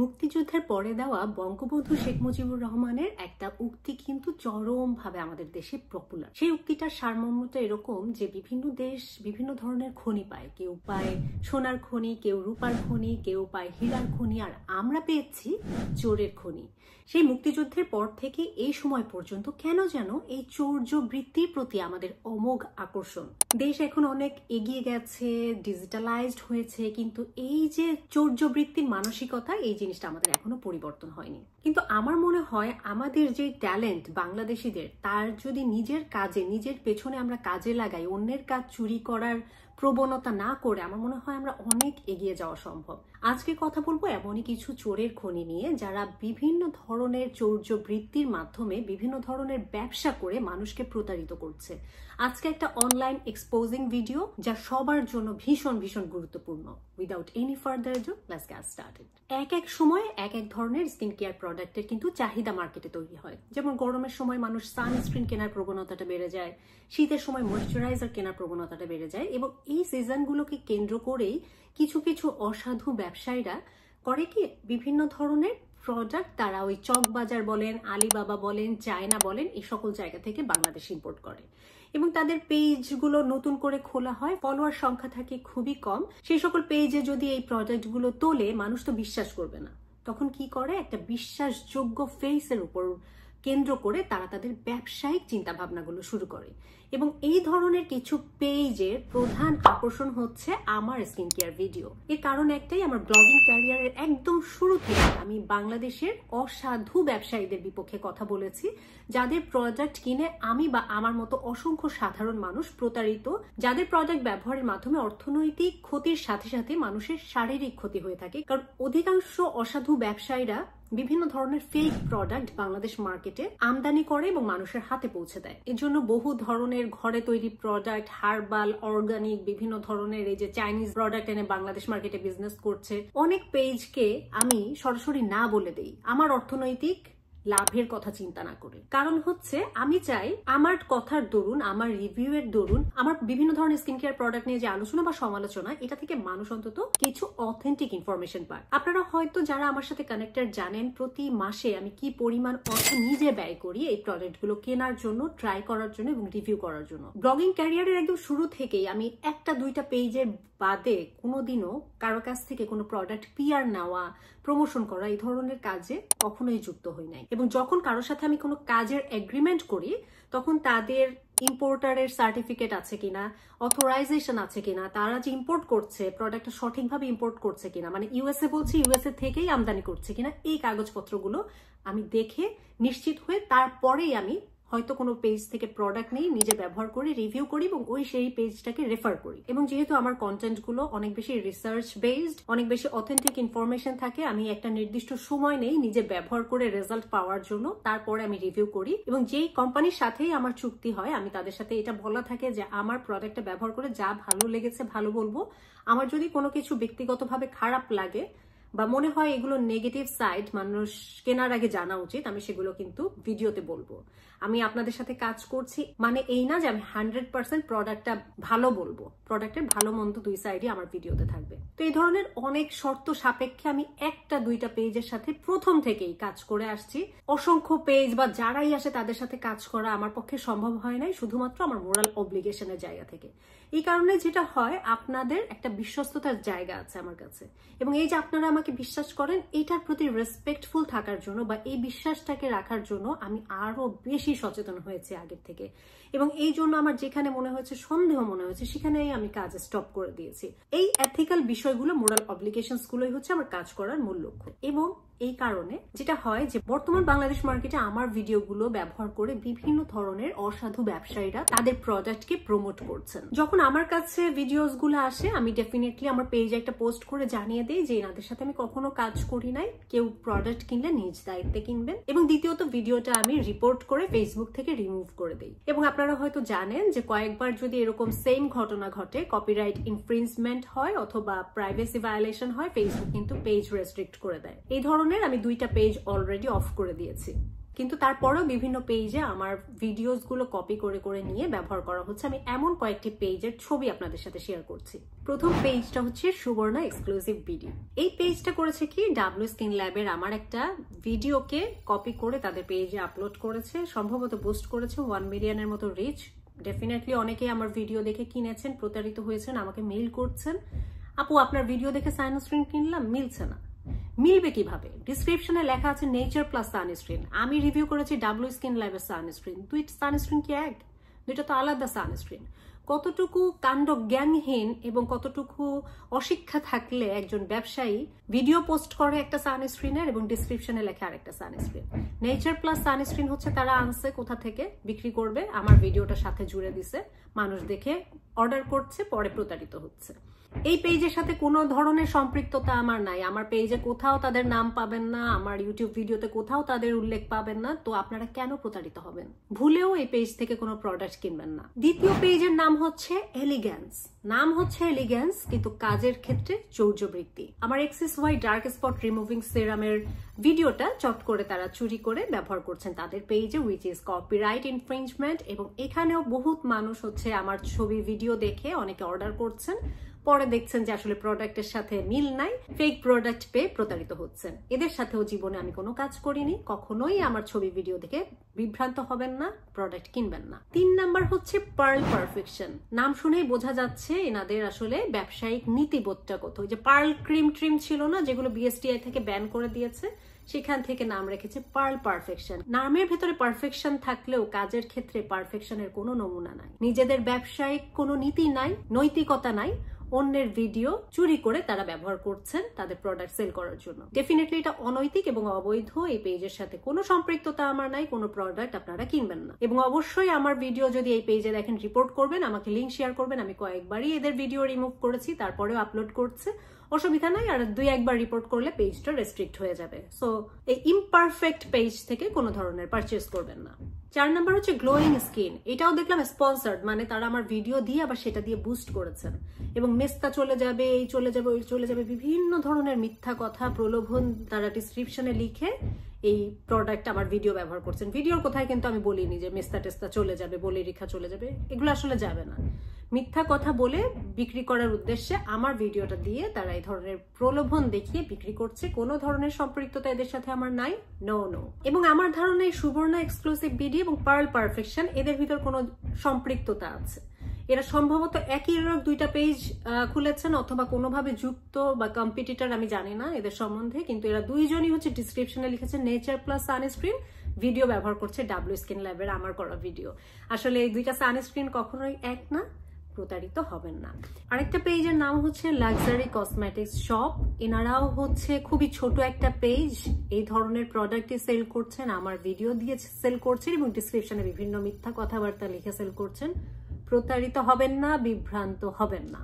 মুক্তিযুদ্ধের পরে দেওয়া বঙ্গবন্ধু শেখ মুজিবুর রহমানের একটা উক্তি কিন্তু চরমভাবে আমাদের দেশে পপুলার। সেই উক্তিটার সারমর্মটা এরকম যে বিভিন্ন দেশ বিভিন্ন ধরনের খনি পায়, কেউ পায় সোনার খনি, কেউ রূপার খনি, কেউ পায় হীরার খনি, আর আমরা পেয়েছি চোরের খনি। সেই মুক্তিযুদ্ধের পর থেকে এই সময় পর্যন্ত কেন যেন এই চৌর্য বৃত্তির প্রতি আমাদের অমোঘ আকর্ষণ। দেশ এখন অনেক এগিয়ে গেছে, ডিজিটালাইজড হয়েছে, কিন্তু এই যে চৌর্য বৃত্তির মানসিকতা, এই জিনিসটা আমাদের এখনো পরিবর্তন হয়নি। কিন্তু আমার মনে হয় আমাদের যে ট্যালেন্ট বাংলাদেশিদের, তার যদি নিজের কাজে, নিজের পেছনে আমরা কাজে লাগাই, অন্যের কাজ চুরি করার প্রবণতা না করে, আমার মনে হয় আমরা অনেক এগিয়ে যাওয়া সম্ভব। আজকে কথা বলবো এমনই কিছু চোরের খনি নিয়ে, যারা বিভিন্ন ধরনের চৌর্য বৃত্তির মাধ্যমে বিভিন্ন ধরনের ব্যবসা করে মানুষকে প্রতারিত করছে। আজকে একটা অনলাইন এক্সপোজিং ভিডিও যা সবার জন্য ভীষণ ভীষণ গুরুত্বপূর্ণ। Without any further ado, let's get started. এক এক সময় এক এক ধরনের স্কিন কেয়ার প্রোডাক্টের কিন্তু চাহিদা মার্কেটে তৈরি হয়। যেমন গরমের সময় মানুষ সানস্ক্রিন কেনার প্রবণতাটা বেড়ে যায়, শীতের সময় ময়েশ্চারাইজার কেনার প্রবণতাটা বেড়ে যায়, এবং এই সিজনগুলোকে কেন্দ্র করেই কিছু কিছু অসাধু ব্যবসায়ীরা করে কি, বিভিন্ন ধরনের প্রোডাক্ট তারা ওই চকবাজার বলেন, আলিবাবা বলেন, চায়না বলেন, এই সকল জায়গা থেকে বাংলাদেশ ইম্পোর্ট করে এবং তাদের পেজগুলো নতুন করে খোলা হয়। ফলোয়ার সংখ্যা থাকে খুবই কম। সেই সকল পেজে যদি এই প্রোডাক্টগুলো তোলে, মানুষ তো বিশ্বাস করবে না। তখন কি করে, একটা বিশ্বাসযোগ্য ফেসের উপর কেন্দ্র করে তারা তাদের ব্যবসায়িক চিন্তা ভাবনাগুলো শুরু করে। এবং এই ধরনের কিছু পেজের প্রধান আকর্ষণ হচ্ছে আমার স্কিন কেয়ার ভিডিও। এর কারণ একটাই, আমার ব্লগিং ক্যারিয়ারের একদম শুরু থেকে আমি বাংলাদেশের অসাধু ব্যবসায়ীদের বিপক্ষে কথা বলেছি, যাদের প্রোডাক্ট কিনে আমি বা আমার মতো অসংখ্য সাধারণ মানুষ প্রতারিত, যাদের প্রোডাক্ট ব্যবহারের মাধ্যমে অর্থনৈতিক ক্ষতির সাথে সাথে মানুষের শারীরিক ক্ষতি হয়ে থাকে। কারণ অধিকাংশ অসাধু ব্যবসায়ীরা বিভিন্ন ধরনের ফেক প্রোডাক্ট বাংলাদেশ মার্কেটে আমদানি করে এবং মানুষের হাতে পৌঁছে দেয়। এর জন্য বহু ধরনের ঘরে তৈরি প্রোডাক্ট, হার্বাল, অর্গানিক, বিভিন্ন ধরনের এই যে চাইনিজ প্রোডাক্ট এনে বাংলাদেশ মার্কেটে বিজনেস করছে। অনেক পেজকে আমি সরাসরি না বলে দেই আমার অর্থনৈতিক লাভের কথা চিন্তা না করে। কারণ হচ্ছে আমি চাই আমার কথার দরুন, আমার রিভিউ এর দরুন, আমার বিভিন্ন ধরনের স্কিন কেয়ার প্রোডাক্ট নিয়ে যে আলোচনা বা সমালোচনা, এটা থেকে মানুষ অন্তত কিছু অথেন্টিক ইনফরমেশন পায়। আপনারা হয়তো যারা আমার সাথে কানেক্টেড জানেন প্রতি মাসে আমি কি পরিমাণ অর্থ নিজে ব্যয় করি এই প্রোডাক্টগুলো কেনার জন্য, ট্রাই করার জন্য এবং রিভিউ করার জন্য। ব্লগিং ক্যারিয়ারের একদম শুরু থেকেই আমি একটা দুইটা পেজের বাদে কোনোদিনও কারো কাছ থেকে কোনো প্রোডাক্ট পিআর নেওয়া, প্রমোশন করা, এই ধরনের কাজে কখনোই যুক্ত হই নাই। এবং যখন কারোর সাথে আমি কোনো কাজের এগ্রিমেন্ট করি, তখন তাদের ইম্পোর্টারের সার্টিফিকেট আছে কিনা, অথরাইজেশন আছে কিনা, তারা যে ইম্পোর্ট করছে প্রোডাক্টটা সঠিকভাবে ইম্পোর্ট করছে কিনা, মানে ইউএসএ বলছি, ইউএসএ থেকেই আমদানি করছে কিনা, এই কাগজপত্রগুলো আমি দেখে নিশ্চিত হয়ে তারপরেই আমি হয়তো কোনো পেজ থেকে প্রোডাক্ট নিয়ে নিজে ব্যবহার করি, রিভিউ করি এবং সেই পেজটাকে রেফার করি। এবং যেহেতু আমার কন্টেন্টগুলো অনেক বেশি রিসার্চ বেসড, অনেক বেশি অথেন্টিক ইনফরমেশন থাকে, আমি একটা নির্দিষ্ট সময় নেই নিজে ব্যবহার করে রেজাল্ট পাওয়ার জন্য, তারপরে আমি রিভিউ করি। এবং যেই কোম্পানির সাথেই আমার চুক্তি হয়, আমি তাদের সাথে এটা বলা থাকে যে আমার প্রোডাক্টটা ব্যবহার করে যা ভালো লেগেছে ভালো বলবো, আমার যদি কোনো কিছু ব্যক্তিগতভাবে খারাপ লাগে বা মনে হয় এগুলো নেগেটিভ সাইড মানুষ কেনার আগে জানা উচিত, আমি সেগুলো কিন্তু ভিডিওতে বলবো। আমি আপনাদের সাথে কাজ করছি মানে এই না যে আমি 100% প্রোডাক্টটা ভালো বলবো, প্রোডাক্টের ভালো মন্দ দুই সাইডই আমার ভিডিওতে থাকবে। তো এই ধরনের অনেক শর্ত সাপেক্ষে আমি একটা দুইটা পেজের সাথে প্রথম থেকেই কাজ করে আসছি। অসংখ্য পেজ বা যারাই আসে তাদের সাথে কাজ করা আমার পক্ষে সম্ভব হয় নাই, শুধুমাত্র আমার মোরাল অব্লিগেশনের জায়গা থেকে। এই কারণে যেটা হয়, আপনাদের একটা বিশ্বস্ততার জায়গা আছে আমার কাছে, এবং এই যে আপনারা আমাকে বিশ্বাস করেন, এটার প্রতি রেসপেক্টফুল থাকার জন্য বা এই বিশ্বাসটাকে রাখার জন্য আমি আরো বেশি সচেতন হয়েছি আগের থেকে। এবং এই জন্য আমার যেখানে মনে হয়েছে সন্দেহ মনে হয়েছে, সেখানেই আমি কাজ স্টপ করে দিয়েছি। এই এথিক্যাল বিষয়গুলো, মোরাল অব্লিগেশনস গুলোই হচ্ছে আমার কাজ করার মূল লক্ষ্য। এবং এই কারণে যেটা হয় যে বর্তমান বাংলাদেশ মার্কেটে আমার ভিডিওগুলো ব্যবহার করে বিভিন্ন ধরনের অসাধু ব্যবসায়ীরা তাদের প্রোডাক্টকে প্রমোট করছেন। যখন আমার কাছে ভিডিওস গুলো আসে, আমি ডেফিনেটলি আমার পেজে একটা পোস্ট করে জানিয়ে দিই যে এনাদের সাথে আমি কখনো কাজ করি নাই, কেউ প্রোডাক্ট কিনলে নিজ দায়িত্বে কিনবেন। এবং দ্বিতীয়ত, ভিডিওটা আমি রিপোর্ট করে ফেসবুক থেকে রিমুভ করে দিই। এবং আপনারা হয়তো জানেন যে কয়েকবার যদি এরকম সেম ঘটনা ঘটে, কপিরাইট ইনফ্রিঞ্জমেন্ট হয় অথবা প্রাইভেসি ভায়োলেশন হয়, ফেসবুক কিন্তু পেজ রেস্ট্রিক্ট করে দেয়। এই ধরনের আমি দুইটা পেজ অলরেডি অফ করে দিয়েছি। কিন্তু তারপরেও বিভিন্ন পেজে আমার ভিডিওস গুলো কপি করে করে নিয়ে ব্যবহার করা হচ্ছে। আমি এমন কয়েকটি পেজের ছবি আপনাদের সাথে শেয়ার করছি। প্রথম পেজটা হচ্ছে সুবর্ণা এক্সক্লুসিভ ভিডিও। এই পেজটা করেছে কি, ডাব্লিউ স্কিন ল্যাবের আমার একটা ভিডিওকে কপি করে তাদের পেজে আপলোড করেছে, সম্ভবত বুস্ট করেছে 1 মিলিয়নের মতো রিচ। ডেফিনেটলি অনেকেই আমার ভিডিও দেখে কিনেছেন, প্রতারিত হয়েছেন, আমাকে মেইল করছেন, আপু আপনার ভিডিও দেখে সানস্ক্রিন কিনলাম, মিলছে না। মিলবে কিভাবে? ডিসক্রিপশনে লেখা আছে নেচার প্লাস সানস্ক্রিন, আমি রিভিউ করেছি ডাব্লিউ স্কিন ল্যাবের সানস্ক্রিন। দুই সানস্ক্রিন কি এক? দুইটা তো আলাদা সানস্ক্রিন। কতটুকু কাণ্ড জ্ঞানহীন এবং কতটুকু অশিক্ষা থাকলে একজন ব্যবসায়ী ভিডিও পোস্ট করে একটা সানস্ক্রিনের এবং ডিসক্রিপশনে লেখা আরেকটা সানস্ক্রিন। নেচার প্লাস সানস্ক্রিন হচ্ছে তারা আনছে কোথা থেকে, বিক্রি করবে, আমার ভিডিওটার সাথে জুড়ে দিছে, মানুষ দেখে অর্ডার করছে, পরে প্রতারিত হচ্ছে। এই পেজের সাথে কোনো ধরনের সম্পৃক্ততা আমার নাই। আমার পেজে কোথাও তাদের নাম পাবেন না, আমার ইউটিউব ভিডিওতে কোথাও তাদের উল্লেখ পাবেন না। তো আপনারা কেন প্রতারিত হবেন? ভুলেও এই পেজ থেকে কোনো প্রোডাক্ট কিনবেন না। দ্বিতীয় পেজের নাম হচ্ছে এলিগ্যান্স। নাম হচ্ছে এলিগ্যান্স, কিন্তু কাজের ক্ষেত্রে চৌর্যবৃত্তি। আমার XSY ডার্ক স্পট রিমুভিং সিরামের ভিডিওটা চট করে তারা চুরি করে ব্যবহার করছেন তাদের পেজে, উইচ ইজ কপিরাইট ইনফ্রিঞ্জমেন্ট। এবং এখানেও বহুত মানুষ হচ্ছে আমার ছবি ভিডিও দেখে অনেকে অর্ডার করছেন, পরে দেখছেন যে আসলে প্রোডাক্টের সাথে মিল নাই, ফেক প্রোডাক্ট পেয়ে প্রতারিত হচ্ছেন। এদের সাথেও জীবনে আমি কোনো কাজ করিনি, কখনোই আমার ছবি ভিডিও দেখে বিভ্রান্ত হবেন না, প্রোডাক্ট কিনবেন না। 3 নাম্বার হচ্ছে পার্ল পারফেকশন। নাম শুনেই বোঝা যাচ্ছে এনাদের আসলে ব্যবসায়িক নীতিবোধটা কত। ওই যে পার্ল ক্রিম ট্রিম ছিল না, যেগুলো BSTI থেকে ব্যান করে দিয়েছে, সেখান থেকে নাম রেখেছে পার্ল পারফেকশন। নামের ভেতরে পারফেকশন থাকলেও কাজের ক্ষেত্রে পারফেকশনের কোনো নমুনা নাই, নিজেদের ব্যবসায়িক কোনো নীতি নাই, নৈতিকতা নাই। অন্যের ভিডিও চুরি করে তারা ব্যবহার করছেন তাদের প্রোডাক্ট সেল করার জন্য। ডেফিনেটলি এটা অনৈতিক এবং অবৈধ। এই পেজের সাথে কোনো সম্পৃক্ততা আমার নাই, কোনো প্রোডাক্ট আপনারা কিনবেন না। এবং অবশ্যই আমার ভিডিও যদি এই পেজে দেখেন রিপোর্ট করবেন, আমাকে লিঙ্ক শেয়ার করবেন। আমি কয়েকবারই এদের ভিডিও রিমুভ করেছি, তারপরেও আপলোড করছে, অসুবিধা নাই। আর 2-1 বার রিপোর্ট করলে পেজটা রেস্ট্রিক্ট হয়ে যাবে। সো এই ইমপারফেক্ট পেজ থেকে কোনো ধরনের পারচেজ করবেন না। 4 নাম্বার হচ্ছে গ্লোয়িং স্কিন। এটাও দেখলাম স্পন্সার্ড, মানে তারা আমার ভিডিও দিয়ে আবার সেটা দিয়ে বুস্ট করেছেন এবং মেস্তা চলে যাবে, এই চলে যাবে, ওই চলে যাবে, বিভিন্ন ধরনের মিথ্যা কথা, প্রলোভন তারা ডিসক্রিপশনে লিখে এই প্রোডাক্ট আমার ভিডিও ব্যবহার করছেন। ভিডিওর কোথায় কিন্তু আমি বলিনি যে মেস্তা টেস্তা চলে যাবে, বলি রেখা চলে যাবে, এগুলো আসলে যাবে না। মিথ্যা কথা বলে বিক্রি করার উদ্দেশ্যে আমার ভিডিওটা দিয়ে তারা এই ধরনের প্রলোভন দেখিয়ে বিক্রি করছে। কোনো ধরনের সম্পৃক্ততা এদের সাথে আমার নাই, নো নো। এবং আমার ধারণা এই সুবর্ণা এক্সক্লুসিভ ভিডিও এবং পার্ল পারফেকশন এদের ভিতর কোনো সম্পৃক্ততা আছে। এরা সম্ভবত একই রকম 2টা পেজ খুলেছেন, অথবা কোনোভাবে যুক্ত বা কম্পিটিটর, আমি জানি না এদের সম্বন্ধে। কিন্তু এরা দুইজনই হচ্ছে ডিসক্রিপশনে লিখেছেন নেচার প্লাস সানস্ক্রিন, ভিডিও ব্যবহার করছে ডাব্লিউ স্কিন ল্যাবের আমার করা ভিডিও। আসলে এই 2টা সানস্ক্রিন কখনোই এক না, প্রতারিত হবেন না। আরেকটা পেজের নাম হচ্ছে লাক্সারি কসমেটিক্স শপ। এনারাও হচ্ছে খুবই ছোট একটা পেজ, এই ধরনের প্রোডাক্টই সেল করছেন, আমার ভিডিও দিয়ে সেল করছেন এবং ডিসক্রিপশনে বিভিন্ন মিথ্যা কথাবার্তা লিখে সেল করছেন। প্রতারিত হবেন না, বিভ্রান্ত হবেন না।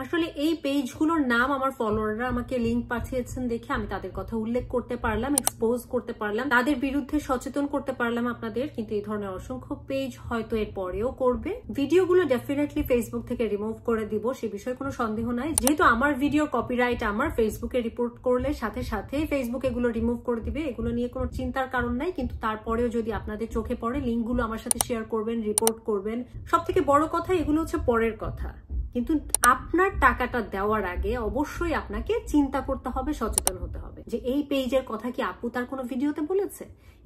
আসলে এই পেজগুলোর নাম আমার ফলোয়াররা আমাকে লিঙ্ক পাঠিয়েছেন দেখে আমি তাদের কথা উল্লেখ করতে পারলাম, এক্সপোজ করতে পারলাম, তাদের বিরুদ্ধে সচেতন করতে পারলাম আপনাদের। কিন্তু এই ধরনের অসংখ্য পেজ হয়তো এর পরেও করবে। ভিডিওগুলো ডেফিনেটলি ফেসবুক থেকে রিমুভ করে দিব, সে বিষয়ে কোনো সন্দেহ নাই। যেহেতু আমার ভিডিও কপিরাইট আমার, ফেসবুকে রিপোর্ট করলে সাথে সাথে ফেসবুক এগুলো রিমুভ করে দিবে, এগুলো নিয়ে কোনো চিন্তার কারণ নাই। কিন্তু তারপরেও যদি আপনাদের চোখে পড়ে, লিঙ্কগুলো আমার সাথে শেয়ার করবেন, রিপোর্ট করবেন। সব থেকে বড় কথা, এগুলো হচ্ছে পরের কথা, কিন্তু আপনার টাকাটা দেওয়ার আগে অবশ্যই আপনাকে চিন্তা করতে হবে, সচেতন হতে হবে যে এই পেজের কথা কি আপু তার কোনো ভিডিওতে বলেছে,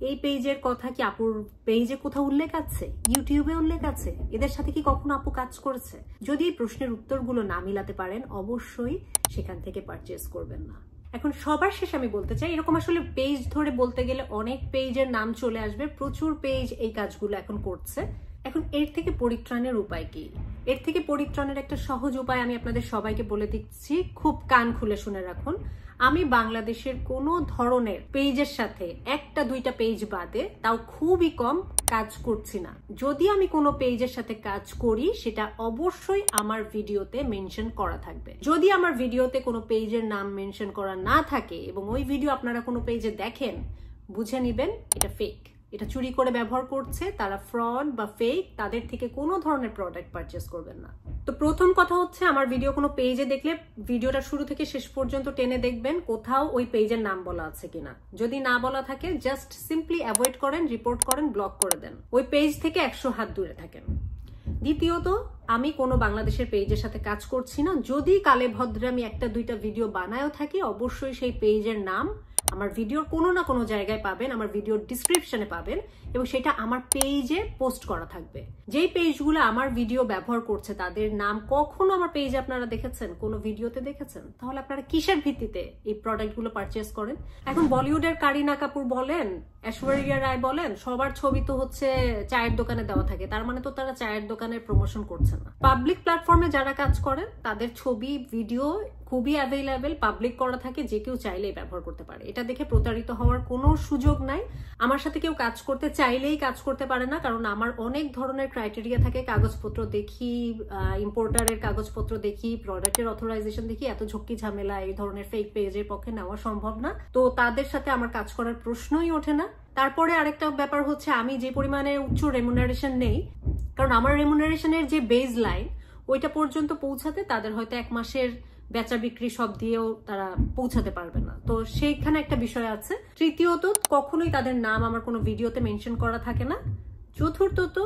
এই পেজের কথা কি আপুর পেজে কোথাও উল্লেখ আছে, ইউটিউবে উল্লেখ আছে, এদের সাথে কি কখনো আপু কাজ করেছে। যদি এই প্রশ্নের উত্তরগুলো না মিলাতে পারেন, অবশ্যই সেখান থেকে পারচেজ করবেন না। এখন সবার শেষে আমি বলতে চাই, এরকম আসলে পেজ ধরে বলতে গেলে অনেক পেজের নাম চলে আসবে, প্রচুর পেজ এই কাজগুলো এখন করছে। এখন এর থেকে পরিত্রাণের উপায় কি? এর থেকে পরিত্রাণের একটা সহজ উপায় আমি আপনাদের সবাইকে বলে দিচ্ছি, খুব কান খুলে শুনে রাখুন। আমি বাংলাদেশের কোনো ধরনের পেজের সাথে 1-2টা পেজ বাদে, তাও খুবই কম, কাজ করছি না। যদি আমি কোনো পেজের সাথে কাজ করি, সেটা অবশ্যই আমার ভিডিওতে মেনশন করা থাকবে। যদি আমার ভিডিওতে কোনো পেজের নাম মেনশন করা না থাকে এবং ওই ভিডিও আপনারা কোনো পেজে দেখেন, বুঝে নিবেন এটা ফেক, এটা চুরি করে ব্যবহার করছে, তারা ফ্রড বা ফেক। তাদের থেকে কোনো ধরনের প্রোডাক্ট পারচেস করবেন না। তো প্রথম কথা হচ্ছে, আমার ভিডিও কোনো পেজে দেখলে ভিডিওটা শুরু থেকে শেষ পর্যন্ত টেনে দেখবেন কোথাও ওই পেজের নাম বলা আছে কিনা। যদি না বলা থাকে জাস্ট সিম্পলি অ্যাভয়েড করেন, রিপোর্ট করেন, ব্লক করে দেন। ওই পেজ থেকে 100 হাত দূরে থাকেন। দ্বিতীয়ত, আমি কোনো বাংলাদেশের পেজের সাথে কাজ করছি না। যদি কালে ভদ্রে আমি একটা দুইটা ভিডিও বানায়ও থাকি, অবশ্যই সেই পেজের নাম আমার ভিডিওর কোনো না কোনো জায়গায় পাবেন, আমার ভিডিওর ডিসক্রিপশনে পাবেন, এবং সেটা আমার পেজে পোস্ট করা থাকবে। যেই পেজগুলো আমার ভিডিও ব্যবহার করছে তাদের নাম কখনো আমার পেজে আপনারা দেখেছেন, কোনো ভিডিওতে দেখেছেন? তাহলে আপনারা কিসের ভিত্তিতে এই প্রোডাক্টগুলো পারচেস করেন? এখন বলিউডের কারিনা কাপুর বলেন, ঐশ্বরিয়া রায় বলেন, সবার ছবি তো হচ্ছে চায়ের দোকানে দেওয়া থাকে, তার মানে তো তারা চায়ের দোকানের প্রমোশন করছে না। পাবলিক প্ল্যাটফর্মে যারা কাজ করেন তাদের ছবি ভিডিও খুবই অ্যাভেলেবেল, পাবলিক করা থাকে, যে কেউ চাইলেই ব্যবহার করতে পারে। এটা দেখে প্রতারিত হওয়ার কোনো সুযোগ নাই। আমার সাথে কেউ কাজ করতে চাইলেই কাজ করতে পারে না, কারণ আমার অনেক ধরনের ক্রাইটেরিয়া থাকে। কাগজপত্র দেখি, ইম্পোর্টারের কাগজপত্র দেখি, প্রোডাক্টের অথরাইজেশন দেখি। এত ঝক্কি ঝামেলা এই ধরনের ফেক পেজের পক্ষে নেওয়া সম্ভব না, তো তাদের সাথে আমার কাজ করার প্রশ্নই ওঠে না। তারপরে আরেকটা ব্যাপার হচ্ছে, আমি যে পরিমাণে উচ্চ রেমুনারেশন নেই, কারণ আমার রেমুনারেশনের যে বেজ লাইন ওইটা পর্যন্ত পৌঁছাতে তাদের হয়তো 1 মাসের বেচা বিক্রি সব দিয়েও তারা পৌঁছাতে পারবে না, তো সেইখানে একটা বিষয় আছে। তৃতীয়ত, কখনোই তাদের নাম আমার কোনো ভিডিওতে মেনশন করা থাকে না। চতুর্থত,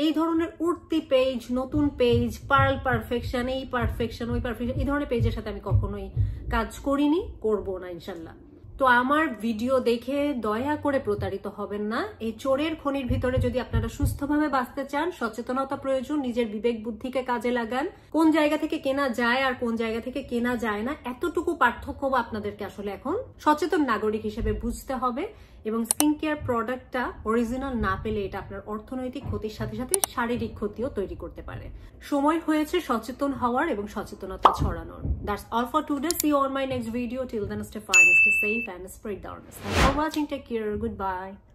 এই ধরনের উঠতি পেজ, নতুন পেজ, পার্ল পারফেকশন, এই পারফেকশন, ওই পারফেকশন, এই ধরনের পেজের সাথে আমি কখনোই কাজ করিনি, করবো না ইনশাল্লাহ। তো আমার ভিডিও দেখে দয়া করে প্রতারিত হবেন না। এই চোরের খনির ভিতরে যদি আপনারা সুস্থভাবে বাঁচতে চান, সচেতনতা প্রয়োজন, নিজের বিবেক বুদ্ধিকে কাজে লাগান। কোন জায়গা থেকে কেনা যায় আর কোন জায়গা থেকে কেনা যায় না, এতটুকু পার্থক্য আপনাদেরকে আসলে এখন সচেতন নাগরিক হিসেবে বুঝতে হবে। এবং স্কিন কেয়ার প্রোডাক্টটা অরিজিনাল না পেলে এটা আপনার অর্থনৈতিক ক্ষতির সাথে সাথে শারীরিক ক্ষতিও তৈরি করতে পারে। সময় হয়েছে সচেতন হওয়ার এবং সচেতনতা ছড়ানোর। That's all for today. See you on my next video. Till then, stay fine, stay safe and spread the awareness. Thanks for watching. Take care. Goodbye.